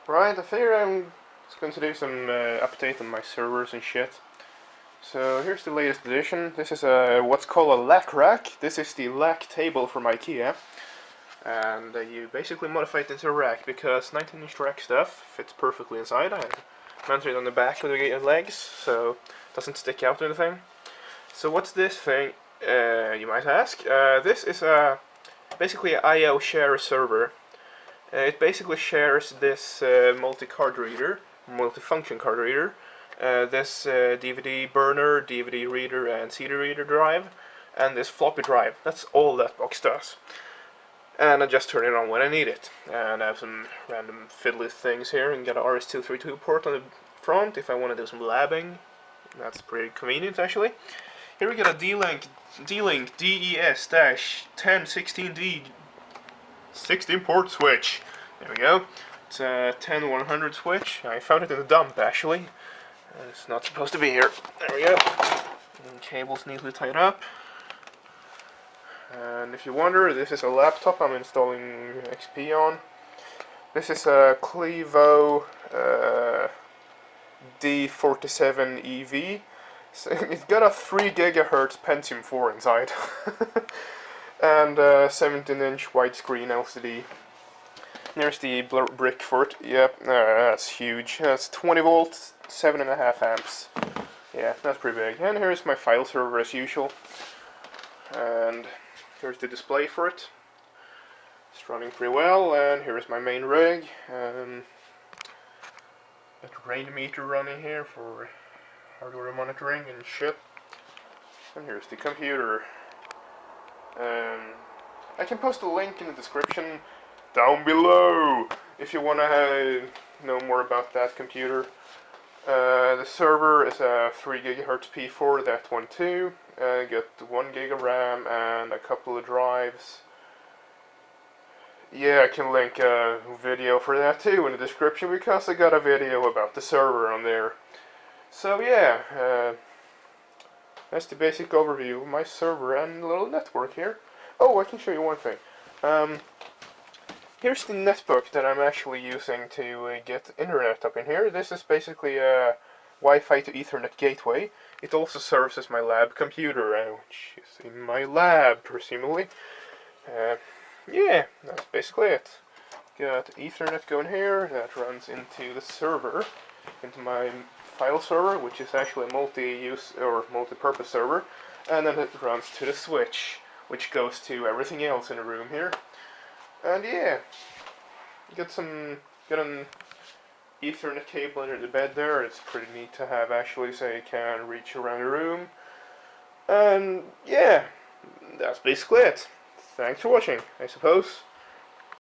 Right, I figure I'm just going to do some update on my servers and shit. So here's the latest edition. This is what's called a LAC rack. This is the LAC table from IKEA. And you basically modify it into a rack because 19-inch rack stuff fits perfectly inside. I mounted it on the back of the legs so it doesn't stick out or anything. So what's this thing, you might ask? This is basically an I/O share server. It basically shares this multi-card reader, multi-function card reader, this DVD burner, DVD reader and CD reader drive, and this floppy drive. That's all that box does. And I just turn it on when I need it. And I have some random fiddly things here, and got an RS-232 port on the front if I want to do some labbing. That's pretty convenient actually. Here we got a D-Link DES-1016D 16 port switch. There we go. It's a 10100 switch. I found it in the dump actually. It's not supposed to be here. There we go. And cables neatly tied up. And if you wonder, this is a laptop I'm installing XP on. This is a Clevo D47EV. So it's got a 3 GHz Pentium 4 inside. And 17-inch widescreen LCD. There's the brick for it. Yep, that's huge. That's 20 volts, 7.5 amps. Yeah, that's pretty big. And here's my file server as usual. And here's the display for it. It's running pretty well. And here's my main rig. Got a rain meter running here for hardware monitoring and shit. And here's the computer. I can post a link in the description down below if you want to know more about that computer. The server is a 3 GHz P4, that one too. Got 1 gig of RAM and a couple of drives. Yeah, I can link a video for that too in the description because I got a video about the server on there. So yeah, that's the basic overview of my server and little network here. Oh, I can show you one thing. Here's the netbook that I'm actually using to get internet up in here. This is basically a Wi-Fi to Ethernet gateway. It also serves as my lab computer, which is in my lab, presumably. Yeah, that's basically it. Got Ethernet going here that runs into the server, into my file server, which is actually a multi-use or multi-purpose server, and then it runs to the switch, which goes to everything else in the room here. And yeah, got an Ethernet cable under the bed there. It's pretty neat to have actually, so you can reach around the room. And yeah, that's basically it. Thanks for watching, I suppose.